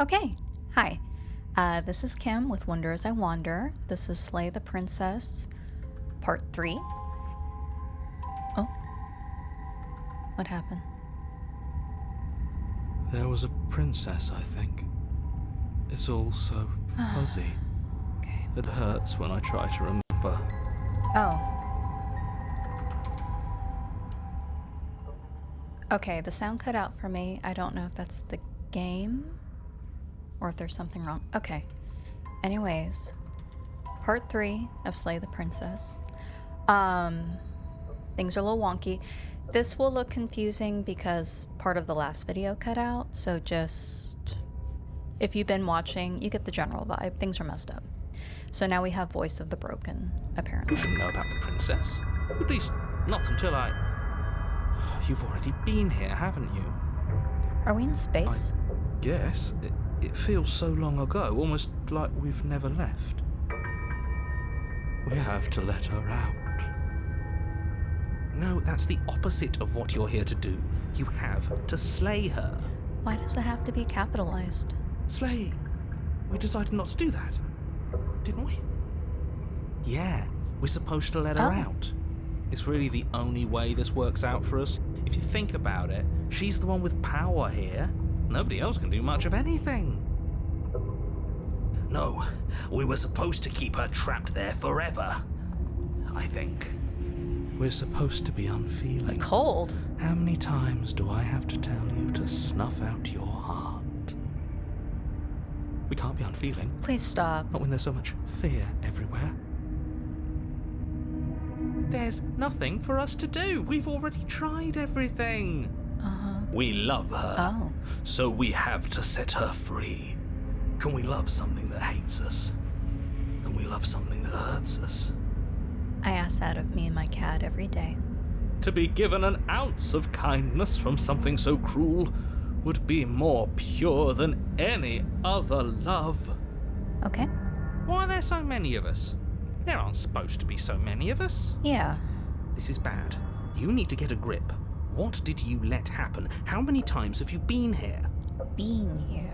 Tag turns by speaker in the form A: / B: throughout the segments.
A: Okay, hi. This is Kim with Wonder as I Wander. This is Slay the Princess, Part 3. Oh, what happened?
B: There was a princess, I think. It's all so fuzzy.
A: Okay.
B: It hurts when I try to remember.
A: Oh. Okay, the sound cut out for me. I don't know if that's the game or if there's something wrong. Okay. Anyways, Part 3 of Slay the Princess. Things are a little wonky. This will look confusing because part of the last video cut out, so just if you've been watching, you get the general vibe. Things are messed up. So now we have Voice of the Broken, apparently.
B: You shouldn't know about the princess. At least, not until I... You've already been here, haven't you?
A: Are we in space?
B: Yes. It feels so long ago, almost like we've never left. We have to let her out. No, that's the opposite of what you're here to do. You have to slay her.
A: Why does it have to be capitalized?
B: Slay? We decided not to do that, didn't we? Yeah, we're supposed to let her out. It's really the only way this works out for us. If you think about it, she's the one with power here. Nobody else can do much of anything. No, we were supposed to keep her trapped there forever, I think. We're supposed to be unfeeling.
A: Cold?
B: How many times do I have to tell you to snuff out your heart? We can't be unfeeling.
A: Please stop.
B: Not when there's so much fear everywhere. There's nothing for us to do. We've already tried everything. We love her.
A: Oh.
B: So we have to set her free. Can we love something that hates us? Can we love something that hurts us?
A: I ask that of me and my cat every day.
B: To be given an ounce of kindness from something so cruel would be more pure than any other love.
A: Okay.
B: Why are there so many of us? There aren't supposed to be so many of us.
A: Yeah.
B: This is bad. You need to get a grip. What did you let happen? How many times have you been here?
A: Being here.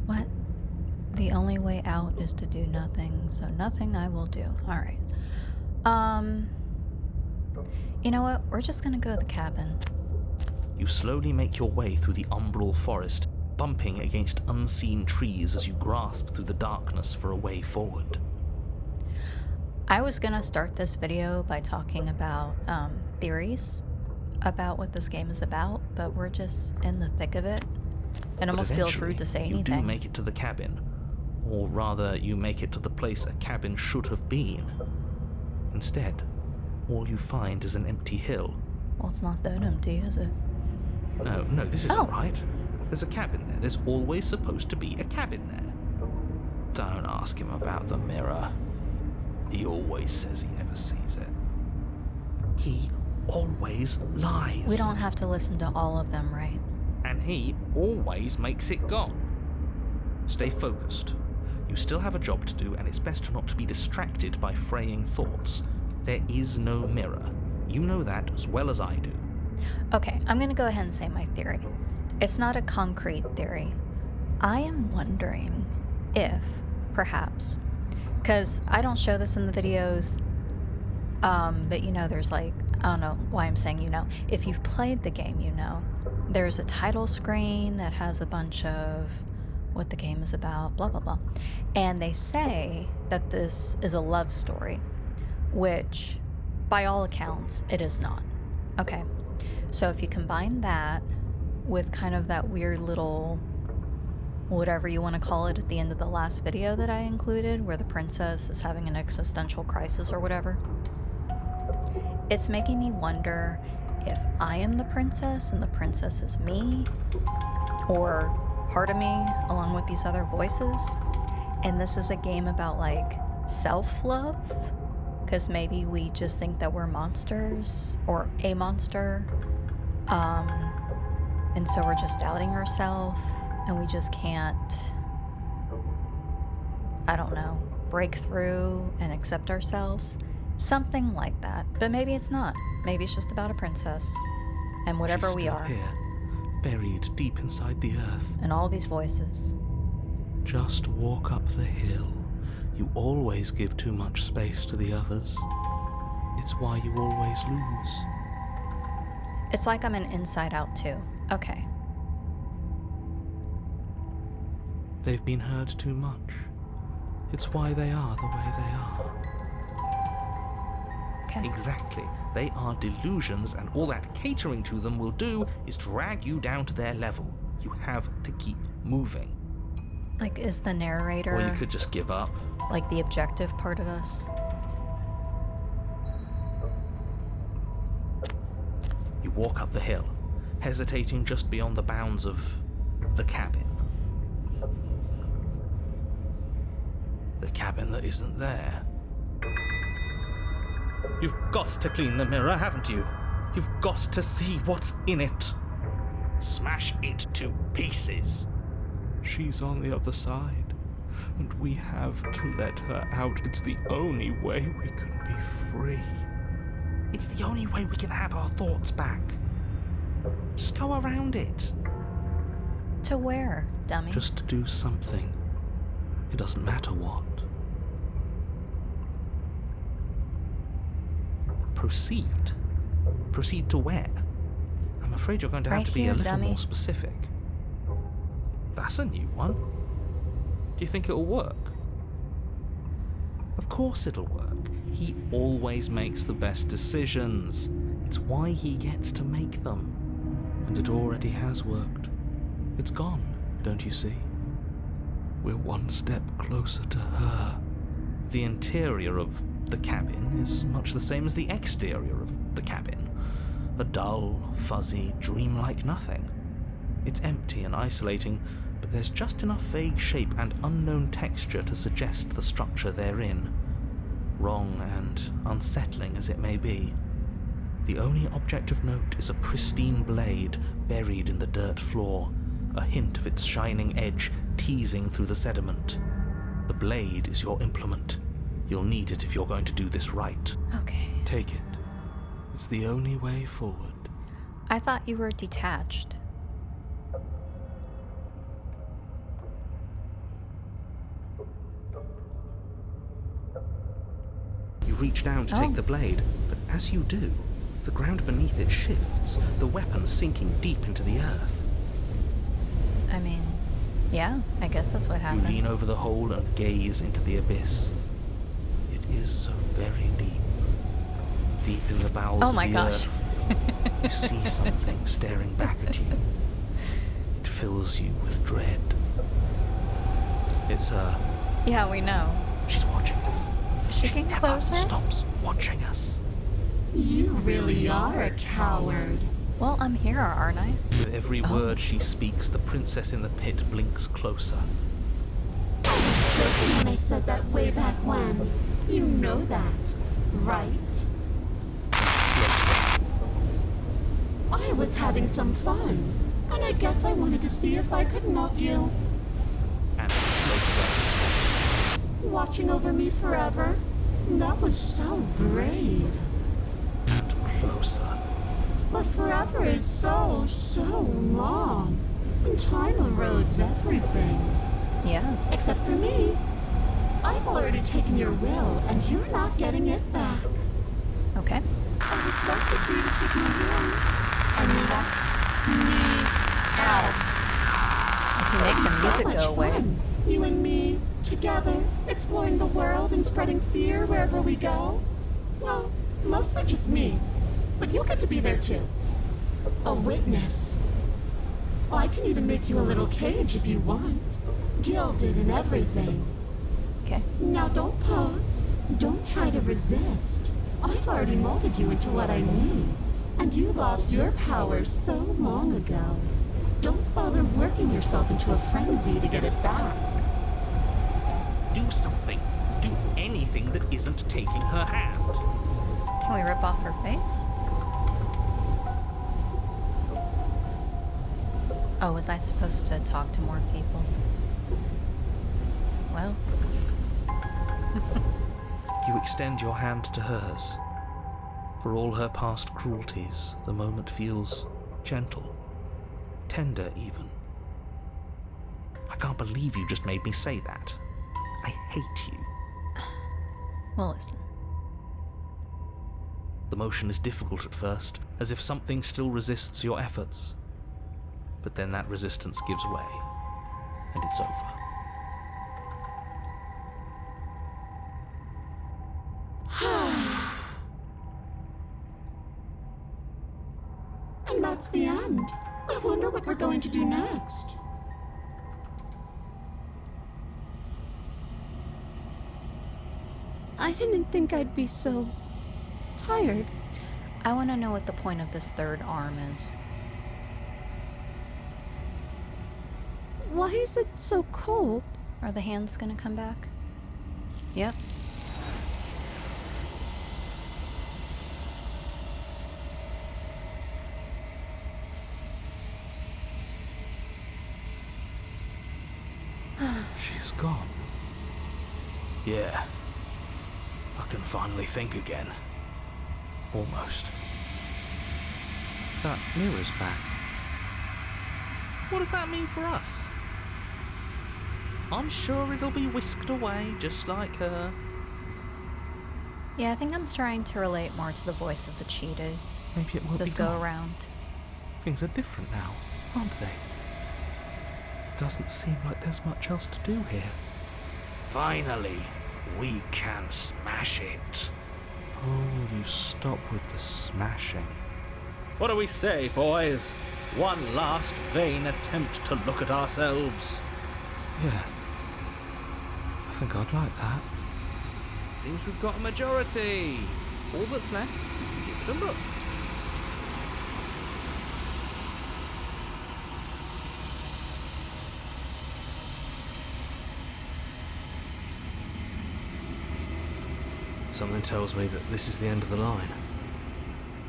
A: What? The only way out is to do nothing, so nothing I will do. Alright. You know what? We're just gonna go to the cabin.
B: You slowly make your way through the umbral forest, bumping against unseen trees as you grasp through the darkness for a way forward.
A: I was gonna start this video by talking about theories about what this game is about, but we're just in the thick of it. It almost feels rude to say anything.
B: You do make it to the cabin. Or rather, you make it to the place a cabin should have been. Instead, all you find is an empty hill.
A: Well, it's not that empty, is it?
B: No, this isn't right. There's a cabin there. There's always supposed to be a cabin there. Don't ask him about the mirror. He always says he never sees it. He always lies.
A: We don't have to listen to all of them, right?
B: And he always makes it gone. Stay focused. You still have a job to do, and it's best not to be distracted by fraying thoughts. There is no mirror. You know that as well as I do.
A: Okay, I'm gonna go ahead and say my theory. It's not a concrete theory. I am wondering if, perhaps, because I don't show this in the videos, but you know, there's like, I don't know why I'm saying you know. If you've played the game, you know. There's a title screen that has a bunch of what the game is about, blah, blah, blah. And they say that this is a love story, which, by all accounts, it is not. Okay, so if you combine that with kind of that weird little, whatever you want to call it, at the end of the last video that I included, where the princess is having an existential crisis or whatever, it's making me wonder if I am the princess and the princess is me, or part of me along with these other voices, and this is a game about like self-love, because maybe we just think that we're monsters or a monster, and so we're just doubting ourselves and we just can't, I don't know, break through and accept ourselves. Something like that. But maybe it's not. Maybe it's just about a princess. And whatever
B: She's
A: we
B: still
A: are.
B: here, buried deep inside the earth.
A: And all these voices.
B: Just walk up the hill. You always give too much space to the others. It's why you always lose.
A: It's like I'm an inside out too. Okay.
B: They've been heard too much. It's why they are the way they are.
A: Okay.
B: Exactly. They are delusions, and all that catering to them will do is drag you down to their level. You have to keep moving.
A: Like, is the narrator...
B: Or you could just give up.
A: like the objective part of us?
B: You walk up the hill, hesitating just beyond the bounds of the cabin. The cabin that isn't there. You've got to clean the mirror, haven't you? You've got to see what's in it. Smash it to pieces. She's on the other side, and we have to let her out. It's the only way we can be free. It's the only way we can have our thoughts back. Just go around it.
A: To where, dummy?
B: Just do something. It doesn't matter what. Proceed. Proceed to where? I'm afraid you're going to have
A: Right
B: to be
A: here,
B: a little
A: dummy.
B: more specific. That's a new one. Do you think it'll work? Of course it'll work. He always makes the best decisions. It's why he gets to make them. And it already has worked. It's gone, don't you see? We're one step closer to her. The interior of the cabin is much the same as the exterior of the cabin. A dull, fuzzy, dreamlike nothing. It's empty and isolating, but there's just enough vague shape and unknown texture to suggest the structure therein. Wrong and unsettling as it may be. The only object of note is a pristine blade buried in the dirt floor, a hint of its shining edge teasing through the sediment. The blade is your implement. You'll need it if you're going to do this right.
A: Okay.
B: Take it. It's the only way forward.
A: I thought you were detached.
B: You reach down to take the blade, but as you do, the ground beneath it shifts, the weapon sinking deep into the earth.
A: I mean, yeah, I guess that's what
B: You
A: happened.
B: lean over the hole and gaze into the abyss. It is so very deep. Deep in the bowels
A: Oh
B: of
A: my
B: the
A: gosh.
B: earth. You see something staring back at you. It fills you with dread. It's her.
A: Yeah, we know.
B: She's watching us.
A: Is she getting
B: Never
A: closer?
B: stops watching us.
C: You really are a coward.
A: Well, I'm here, aren't I?
B: With every word she speaks, the princess in the pit blinks closer.
C: I was joking when I said that way back when. You know that, right?
B: Closer.
C: I was having some fun, and I guess I wanted to see if I could knock you.
B: And closer.
C: Watching over me forever? That was so brave.
B: And closer.
C: But forever is so long. And time erodes everything.
A: Yeah.
C: Except for me. I've already taken your will, and you're not getting it back.
A: Okay.
C: All that's left is for you to take my will and let me out.
A: If you make the
C: So
A: music
C: much
A: go away.
C: fun. You and me, together, exploring the world and spreading fear wherever we go. Well, mostly just me. But you'll get to be there too. A witness. I can even make you a little cage if you want. Gilded and everything.
A: Okay.
C: Now don't pose. Don't try to resist. I've already molded you into what I need. And you lost your power so long ago. Don't bother working yourself into a frenzy to get it back.
B: Do something. Do anything that isn't taking her hand.
A: Can we rip off her face? Oh, was I supposed to talk to more people? Well.
B: You extend your hand to hers. For all her past cruelties, the moment feels gentle, tender even. I can't believe you just made me say that. I hate you.
A: Well, listen.
B: The motion is difficult at first, as if something still resists your efforts. But then that resistance gives way, and it's over.
C: And that's the end. I wonder what we're going to do next. I didn't think I'd be so tired.
A: I want to know what the point of this third arm is.
C: Why is it so cold?
A: Are the hands gonna come back? Yep.
B: She's gone. Yeah. I can finally think again. Almost. That mirror's back. What does that mean for us? I'm sure it'll be whisked away just like her.
A: Yeah, I think I'm trying to relate more to the voice of the cheated.
B: Maybe it won't
A: This
B: be
A: go
B: gone.
A: around.
B: Things are different now, aren't they? Doesn't seem like there's much else to do here. Finally, we can smash it. Oh, will you stop with the smashing? What do we say, boys? One last vain attempt to look at ourselves. Yeah. I think I'd like that. Seems we've got a majority. All that's left is to give it a look. Something tells me that this is the end of the line.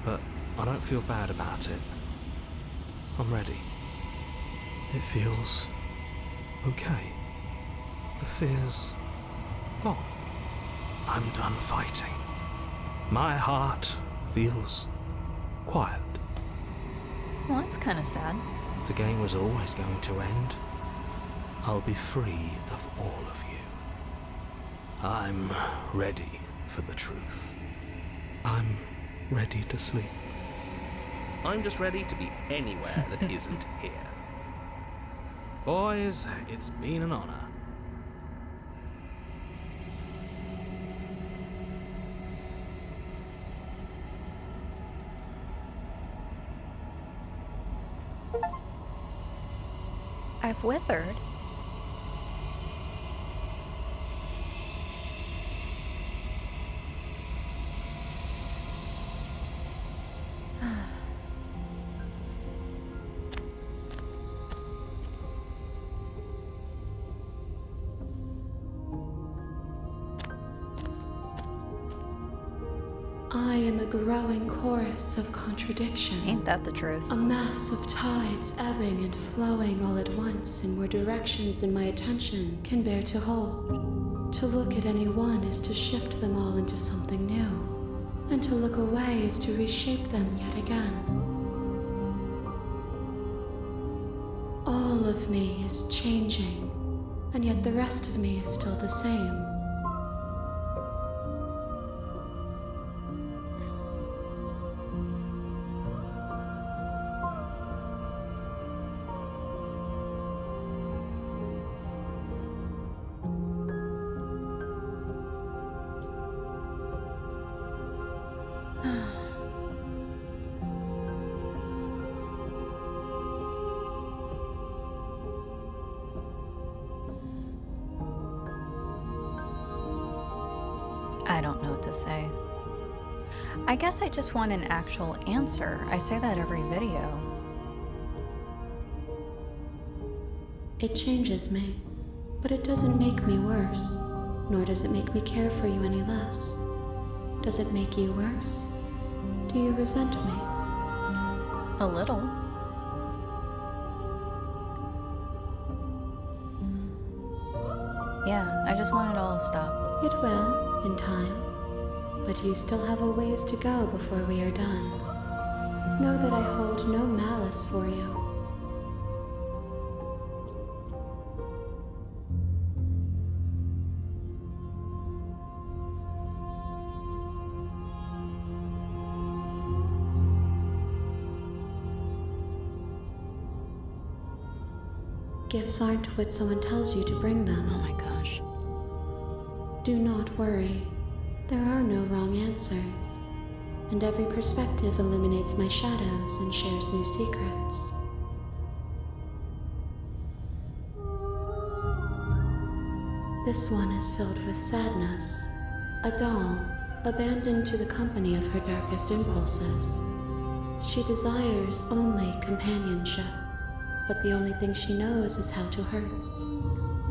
B: But I don't feel bad about it. I'm ready. It feels okay. The fear's gone. I'm done fighting. My heart feels quiet.
A: Well, that's kind of sad.
B: The game was always going to end. I'll be free of all of you. I'm ready for the truth. I'm ready to sleep. I'm just ready to be anywhere that isn't here. Boys, it's been an honor.
A: I've withered.
D: I am a growing chorus of contradiction.
A: Ain't that the truth?
D: A mass of tides ebbing and flowing all at once in more directions than my attention can bear to hold. To look at any one is to shift them all into something new, and to look away is to reshape them yet again. All of me is changing, and yet the rest of me is still the same.
A: I don't know what to say. I guess I just want an actual answer. I say that every video.
D: It changes me, but it doesn't make me worse, nor does it make me care for you any less. Does it make you worse? Do you resent me?
A: A little. Yeah, I just want it all to stop.
D: It will. in time, but you still have a ways to go before we are done. Know that I hold no malice for you. Gifts aren't what someone tells you to bring them.
A: Oh my gosh.
D: Do not worry. There are no wrong answers, and every perspective illuminates my shadows and shares new secrets. This one is filled with sadness, a doll abandoned to the company of her darkest impulses. She desires only companionship, but the only thing she knows is how to hurt.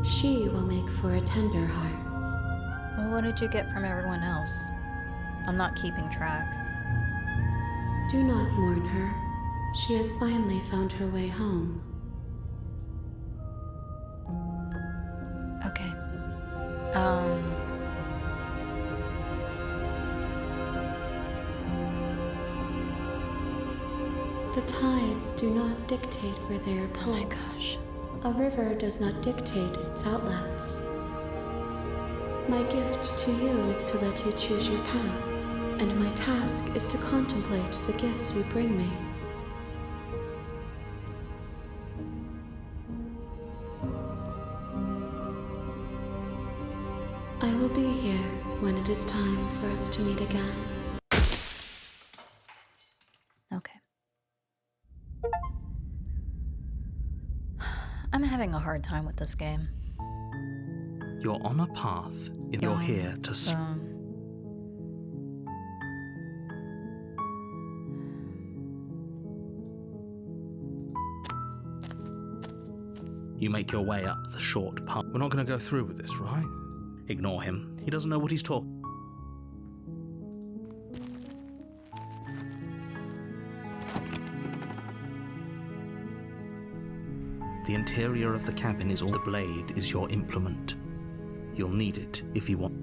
D: She will make for a tender heart.
A: Well, what did you get from everyone else? I'm not keeping track.
D: Do not mourn her. She has finally found her way home.
A: Okay.
D: The tides do not dictate where they are
A: Oh
D: pulled.
A: my gosh.
D: A river does not dictate its outlets. My gift to you is to let you choose your path, and my task is to contemplate the gifts you bring me. I will be here when it is time for us to meet again.
A: Okay. I'm having a hard time with this game.
B: You're on a path. You're here to... You make your way up the short path. We're not going to go through with this, right? Ignore him. He doesn't know what he's talking. The interior of the cabin is all. The blade is your implement. You'll need it if you want.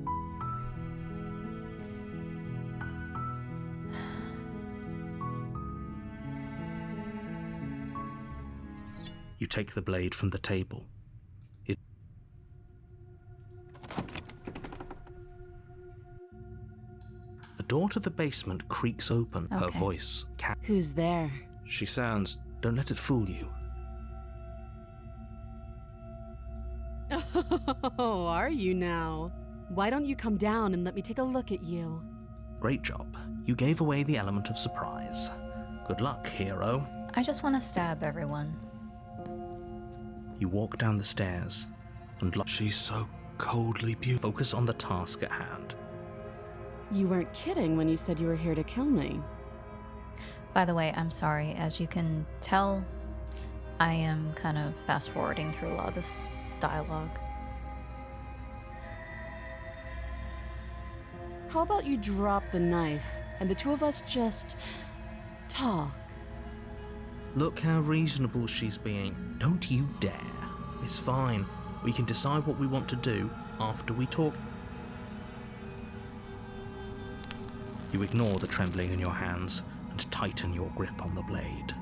B: You take the blade from the table. The door to the basement creaks open. Her
A: Okay.
B: voice.
E: Who's there?
B: She sounds. Don't let it fool you.
E: Oh, are you now? Why don't you come down and let me take a look at you?
B: Great job. You gave away the element of surprise. Good luck, hero.
A: I just want to stab everyone.
B: You walk down the stairs and she's so coldly beautiful. Focus on the task at hand.
E: You weren't kidding when you said you were here to kill me.
A: By the way, I'm sorry. As you can tell, I am kind of fast forwarding through a lot of this dialogue.
E: How about you drop the knife and the two of us just talk?
B: Look how reasonable she's being. Don't you dare. It's fine. We can decide what we want to do after we talk. You ignore the trembling in your hands and tighten your grip on the blade.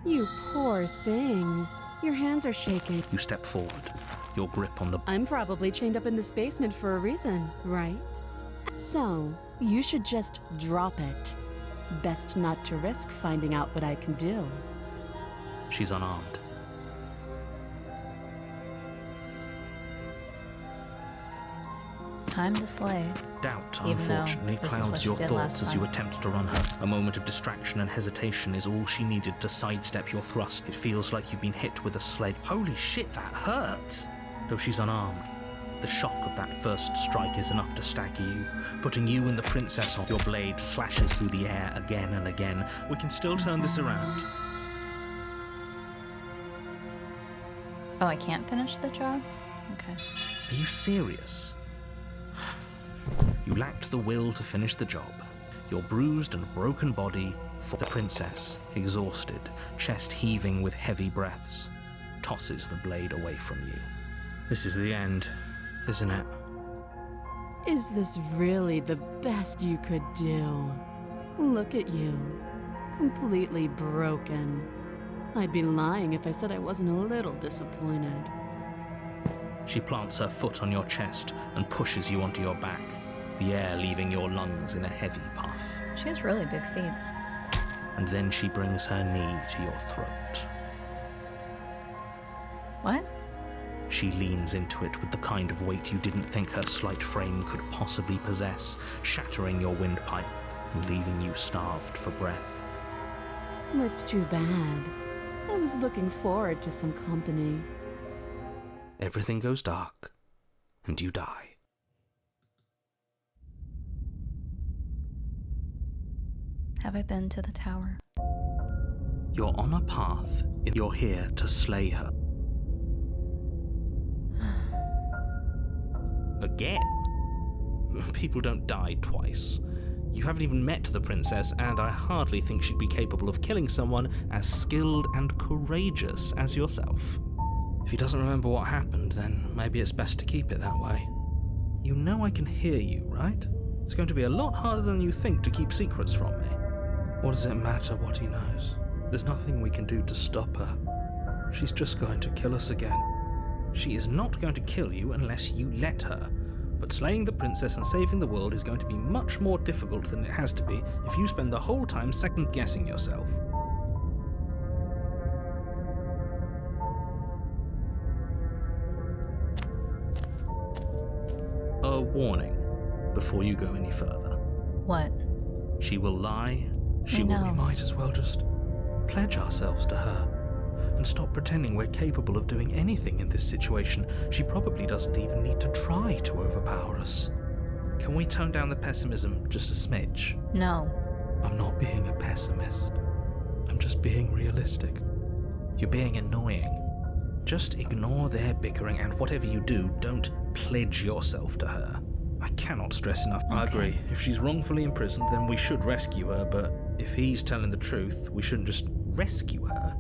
E: You poor thing. Your hands are shaking.
B: You step forward, your grip on the...
E: I'm probably chained up in this basement for a reason, right? So, you should just drop it. Best not to risk finding out what I can do.
B: She's unarmed.
A: Time to slay.
B: Doubt,
A: Even though
B: unfortunately,
A: this is what
B: clouds
A: you
B: your
A: did
B: thoughts
A: last
B: as you
A: time.
B: attempt to run her. A moment of distraction and hesitation is all she needed to sidestep your thrust. It feels like you've been hit with a sled. Holy shit, that hurt! Though she's unarmed, the shock of that first strike is enough to stagger you, putting you and the princess off. Your blade slashes through the air again and again. We can still turn this around.
A: Oh, I can't finish the job? Okay.
B: Are you serious? You lacked the will to finish the job. Your bruised and broken body, for the princess, exhausted, chest heaving with heavy breaths, tosses the blade away from you. This is the end, isn't it?
E: Is this really the best you could do? Look at you. Completely broken. I'd be lying if I said I wasn't a little disappointed.
B: She plants her foot on your chest and pushes you onto your back, the air leaving your lungs in a heavy puff.
A: She has really big feet.
B: And then she brings her knee to your throat.
A: What?
B: She leans into it with the kind of weight you didn't think her slight frame could possibly possess, shattering your windpipe and leaving you starved for breath.
E: That's too bad. I was looking forward to some company.
B: Everything goes dark, and you die.
A: Have I been to the tower?
B: You're on a path. You're here to slay her. Again? People don't die twice. You haven't even met the princess, and I hardly think she'd be capable of killing someone as skilled and courageous as yourself. If he doesn't remember what happened, then maybe it's best to keep it that way. You know I can hear you, right? It's going to be a lot harder than you think to keep secrets from me. What does it matter what he knows? There's nothing we can do to stop her. She's just going to kill us again. She is not going to kill you unless you let her. But slaying the princess and saving the world is going to be much more difficult than it has to be if you spend the whole time second-guessing yourself. A warning before you go any further.
A: What?
B: She will lie. We
A: know.
B: might as well just pledge ourselves to her and stop pretending we're capable of doing anything in this situation. She probably doesn't even need to try to overpower us. Can we tone down the pessimism just a smidge?
A: No.
B: I'm not being a pessimist. I'm just being realistic. You're being annoying. Just ignore their bickering, and whatever you do, don't pledge yourself to her. I cannot stress enough. I agree. If she's wrongfully imprisoned, then we should rescue her, but if he's telling the truth, we shouldn't just rescue her.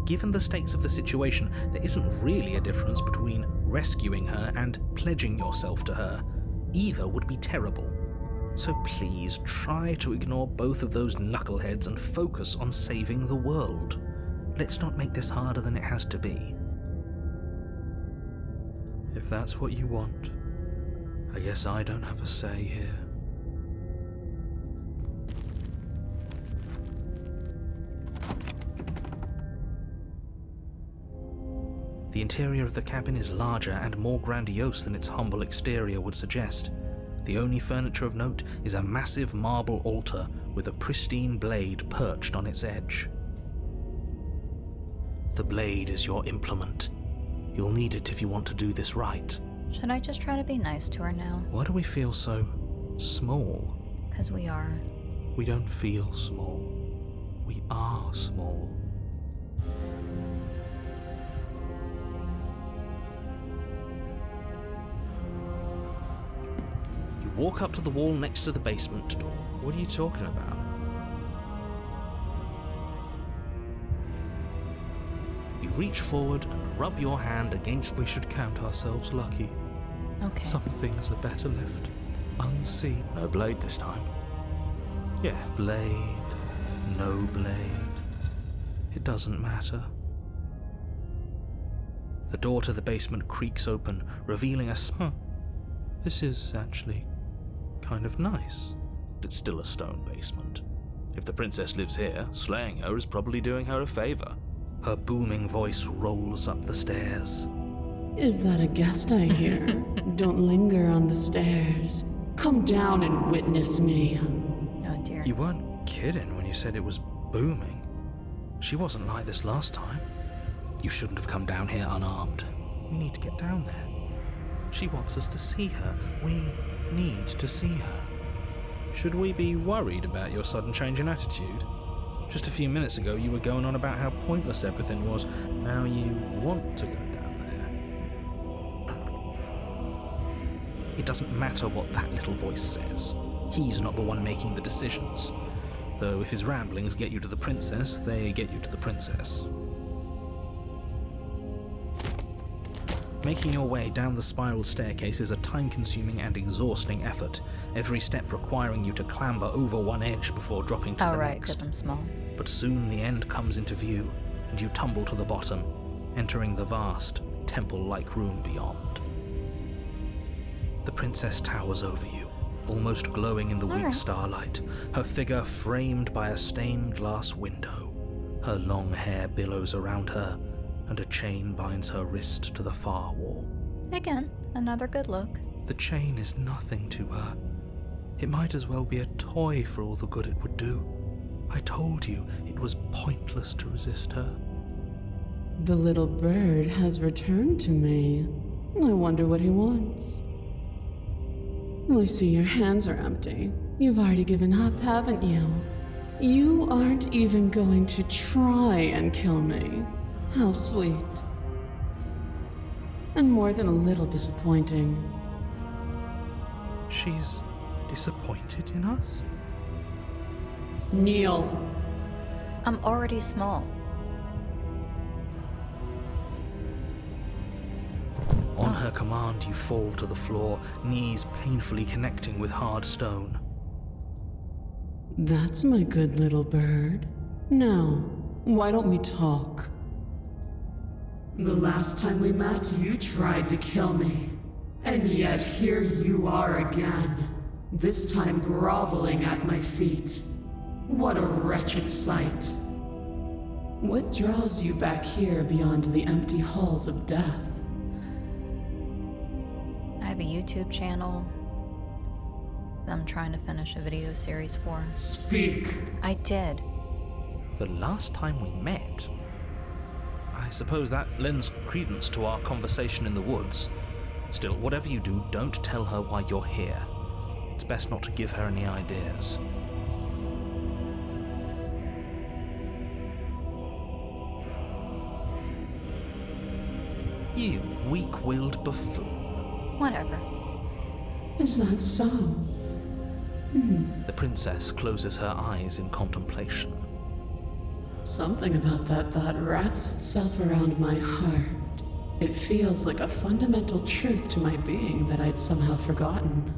B: Given the stakes of the situation, there isn't really a difference between rescuing her and pledging yourself to her. Either would be terrible. So please try to ignore both of those knuckleheads and focus on saving the world. Let's not make this harder than it has to be. If that's what you want, I guess I don't have a say here. The interior of the cabin is larger and more grandiose than its humble exterior would suggest. The only furniture of note is a massive marble altar with a pristine blade perched on its edge. The blade is your implement. You'll need it if you want to do this right.
A: Should I just try to be nice to her now?
B: Why do we feel so small?
A: 'Cause we are.
B: We don't feel small. We are small. You walk up to the wall next to the basement door. What are you talking about? You reach forward and rub your hand against. We should count ourselves lucky.
A: Okay.
B: Some things are better left unseen. No blade this time. Yeah, blade, no blade. It doesn't matter. The door to the basement creaks open, revealing This is actually kind of nice. It's still a stone basement. If the princess lives here, slaying her is probably doing her a favor. Her booming voice rolls up the stairs.
D: Is that a guest I hear? Don't linger on the stairs. Come down and witness me.
A: Oh dear.
B: You weren't kidding when you said it was booming. She wasn't like this last time. You shouldn't have come down here unarmed. We need to get down there. She wants us to see her. We need to see her. Should we be worried about your sudden change in attitude? Just a few minutes ago you were going on about how pointless everything was. Now you want to go down there. It doesn't matter what that little voice says. He's not the one making the decisions. Though if his ramblings get you to the princess, they get you to the princess. Making your way down the spiral staircase is a time-consuming and exhausting effort, every step requiring you to clamber over one edge before dropping to
A: Oh,
B: the
A: right,
B: next.
A: because I'm small.
B: But soon the end comes into view, and you tumble to the bottom, entering the vast, temple-like room beyond. The princess towers over you, almost glowing in the weak
A: Alright.
B: starlight, her figure framed by a stained glass window. Her long hair billows around her, and a chain binds her wrist to the far wall.
A: Again, another good look.
B: The chain is nothing to her. It might as well be a toy for all the good it would do. I told you it was pointless to resist her.
E: The little bird has returned to me. I wonder what he wants. I see your hands are empty. You've already given up, haven't you? You aren't even going to try and kill me. How sweet. And more than a little disappointing.
B: She's disappointed in us?
E: Kneel.
A: I'm already small.
B: On her command, you fall to the floor, knees painfully connecting with hard stone.
E: That's my good little bird. Now, why don't we talk? The last time we met, you tried to kill me. And yet here you are again. This time groveling at my feet. What a wretched sight. What draws you back here beyond the empty halls of death?
A: I have a YouTube channel that I'm trying to finish a video series for.
E: Speak.
A: I did.
B: The last time we met? I suppose that lends credence to our conversation in the woods. Still, whatever you do, don't tell her why you're here. It's best not to give her any ideas. You weak-willed buffoon.
A: Whatever.
E: Is that so?
B: The princess closes her eyes in contemplation.
E: Something about that thought wraps itself around my heart. It feels like a fundamental truth to my being that I'd somehow forgotten.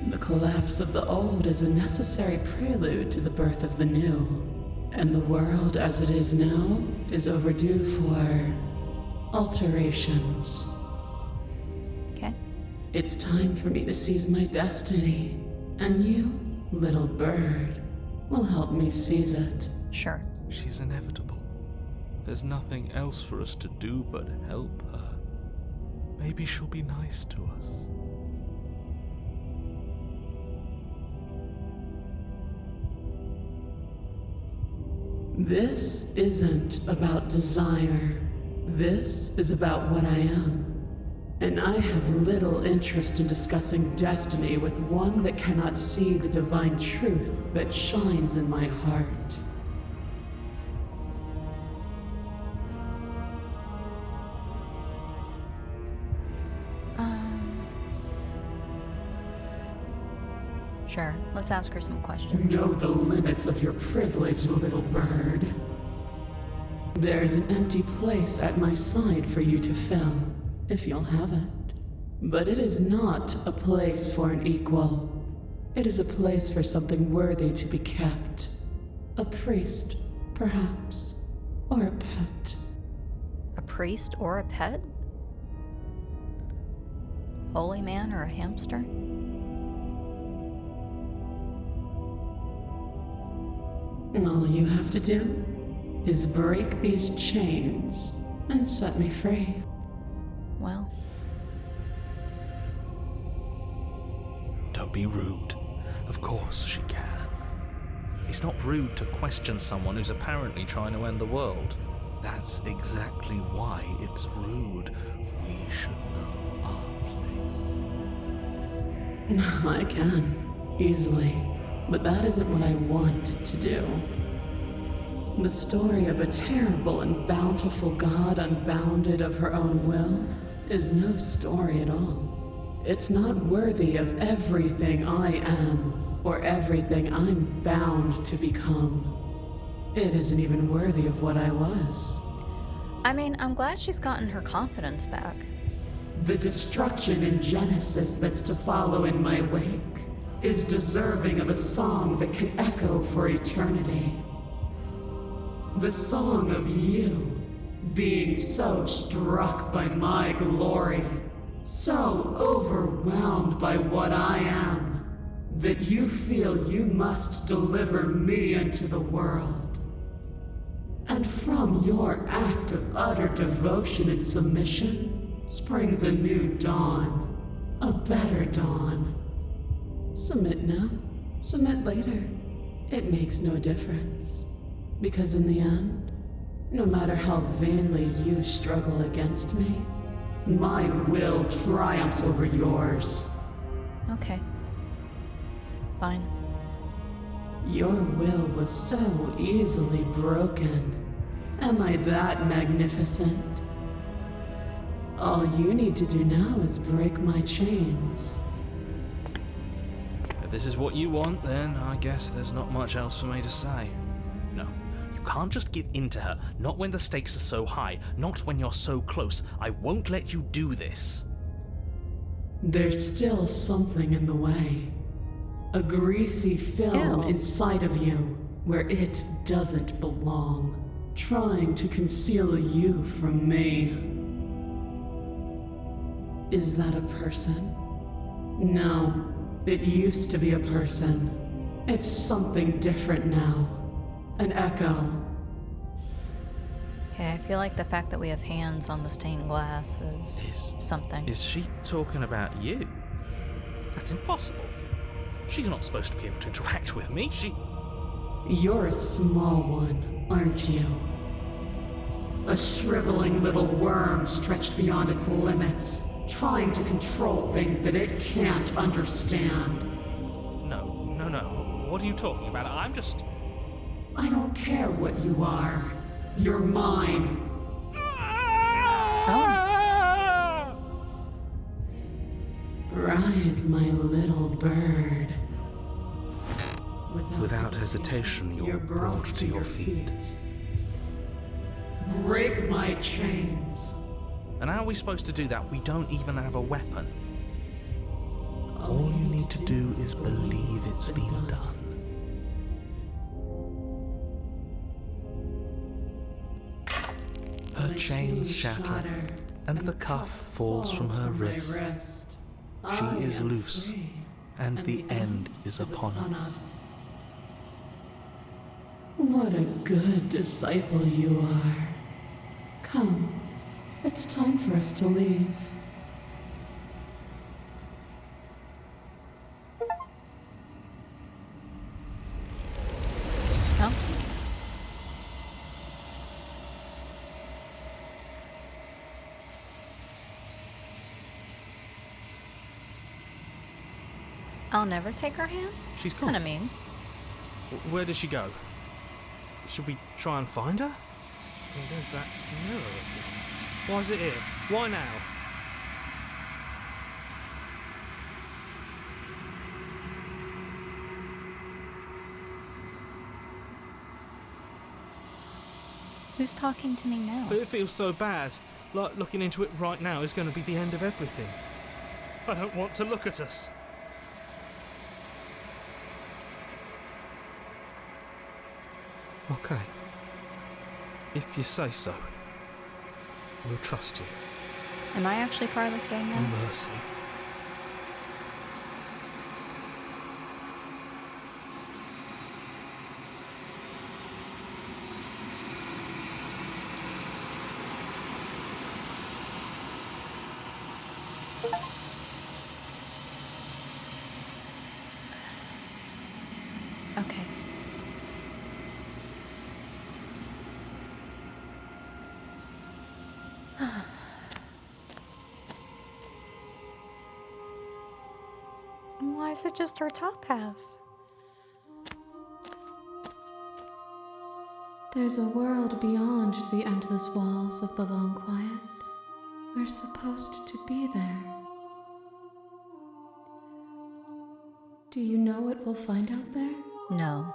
E: The collapse of the old is a necessary prelude to the birth of the new, and the world as it is now is overdue for alterations.
A: Okay.
E: It's time for me to seize my destiny, and you, little bird, will help me seize it.
A: Sure.
B: She's inevitable. There's nothing else for us to do but help her. Maybe she'll be nice to us.
E: This isn't about desire. This is about what I am. And I have little interest in discussing destiny with one that cannot see the divine truth that shines in my heart.
A: Sure. Let's ask her some questions.
E: Know the limits of your privilege, little bird. There's an empty place at my side for you to fill, if you'll have it. But it is not a place for an equal. It is a place for something worthy to be kept. A priest, perhaps, or a pet.
A: A priest or a pet? Holy man or a hamster?
E: All you have to do is break these chains and set me free.
A: Well,
B: Don't be rude. Of course she can. It's not rude to question someone who's apparently trying to end the world. That's exactly why it's rude. We should know our place.
E: I can, easily. But that isn't what I want to do. The story of a terrible and bountiful God unbounded of her own will is no story at all. It's not worthy of everything I am, or everything I'm bound to become. It isn't even worthy of what I was.
A: I mean, I'm glad she's gotten her confidence back.
E: The destruction in Genesis that's to follow in my wake is deserving of a song that can echo for eternity. The song of you, being so struck by my glory, so overwhelmed by what I am, that you feel you must deliver me into the world. And from your act of utter devotion and submission springs a new dawn, a better dawn. Submit now, submit later. It makes no difference. Because in the end, no matter how vainly you struggle against me, my will triumphs over yours.
A: Okay. Fine.
E: Your will was so easily broken. Am I that magnificent? All you need to do now is break my chains.
B: If this is what you want, then I guess there's not much else for me to say. No, you can't just give in to her. Not when the stakes are so high. Not when you're so close. I won't let you do this.
E: There's still something in the way. A greasy film
A: Ew.
E: inside of you where it doesn't belong. Trying to conceal you from me. Is that a person? No. It used to be a person. It's something different now. An echo.
A: Okay, I feel like the fact that we have hands on the stained glass is something.
B: Is she talking about you? That's impossible. She's not supposed to be able to interact with me.
E: You're a small one, aren't you? A shriveling little worm stretched beyond its limits, trying to control things that it can't understand.
B: No. What are you talking about?
E: I don't care what you are. You're mine.
A: Oh.
E: Rise, my little bird.
B: Without hesitation, you're brought to your feet.
E: Break my chains.
B: And how are we supposed to do that? We don't even have a weapon. All you need to do is believe it's been done. Her chains shatter, and the cuff falls from her wrist. She is loose, and the end is upon us.
E: What a good disciple you are. Come, it's time for us to leave.
A: No? I'll never take her hand?
B: She's
A: Kind
B: gone.
A: of mean.
B: Where did she go? Should we try and find her? Oh, there's that mirror again. Why is it here? Why now?
A: Who's talking to me now?
B: But it feels so bad. Like looking into it right now is going to be the end of everything. I don't want to look at us. Okay. If you say so, we'll trust you.
A: Am I actually part of this game now?
B: Mercy.
A: Okay. Why is it just our top half?
D: There's a world beyond the endless walls of the long quiet. We're supposed to be there. Do you know what we'll find out there?
A: No.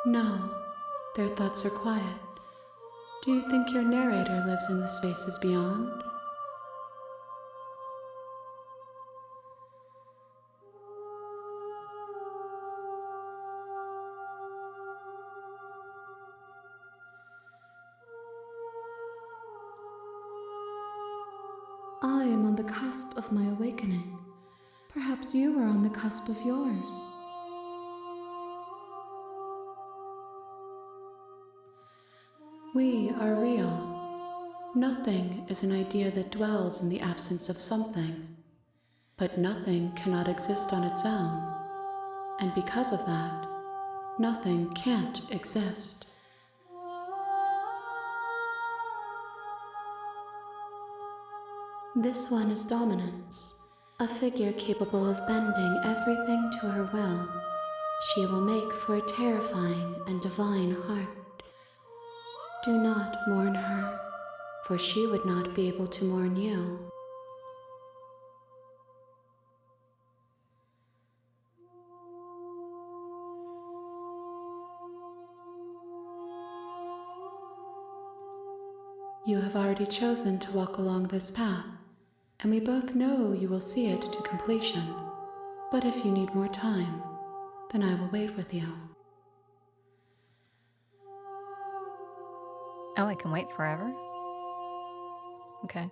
D: No, their thoughts are quiet. Do you think your narrator lives in the spaces beyond? I am on the cusp of my awakening. Perhaps you are on the cusp of yours. We are real. Nothing is an idea that dwells in the absence of something. But nothing cannot exist on its own. And because of that, nothing can't exist. This one is dominance, a figure capable of bending everything to her will. She will make for a terrifying and divine heart. Do not mourn her, for she would not be able to mourn you. You have already chosen to walk along this path, and we both know you will see it to completion. But if you need more time, then I will wait with you.
A: Oh, I can wait forever? Okay.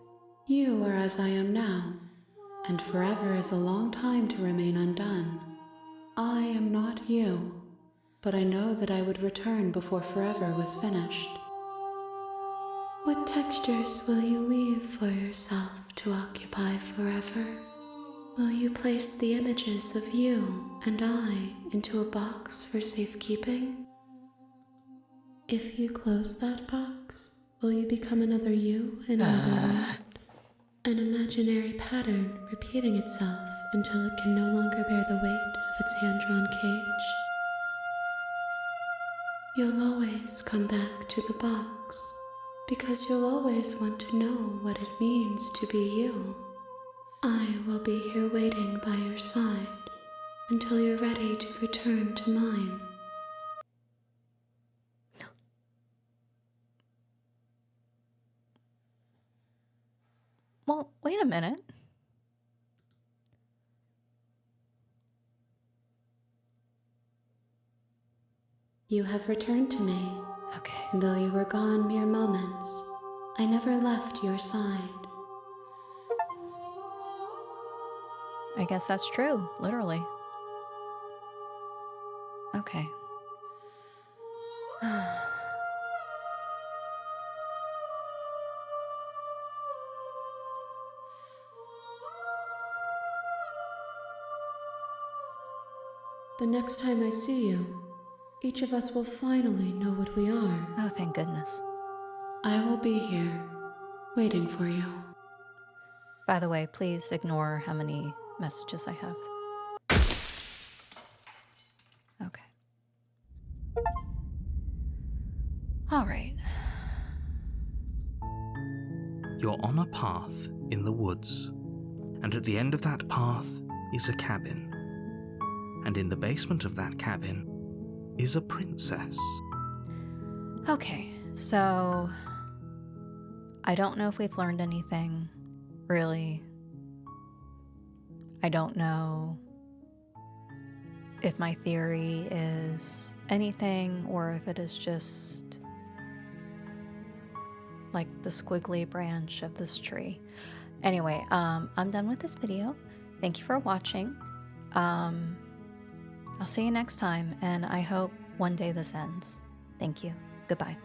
D: You are as I am now, and forever is a long time to remain undone. I am not you, but I know that I would return before forever was finished. What textures will you weave for yourself to occupy forever? Will you place the images of you and I into a box for safekeeping? If you close that box, will you become another you in another world? An imaginary pattern repeating itself until it can no longer bear the weight of its hand-drawn cage? You'll always come back to the box, because you'll always want to know what it means to be you. I will be here waiting by your side until you're ready to return to mine.
A: Well, wait a minute.
D: You have returned to me.
A: Okay.
D: Though you were gone mere moments, I never left your side.
A: I guess that's true, literally. Okay.
D: The next time I see you, each of us will finally know what we are.
A: Oh, thank goodness.
D: I will be here, waiting for you.
A: By the way, please ignore how many messages I have. Okay. All right.
B: You're on a path in the woods, and at the end of that path is a cabin. And in the basement of that cabin is a princess.
A: Okay, so I don't know if we've learned anything, really. I don't know if my theory is anything or if it is just like the squiggly branch of this tree. Anyway, I'm done with this video. Thank you for watching. I'll see you next time, and I hope one day this ends. Thank you. Goodbye.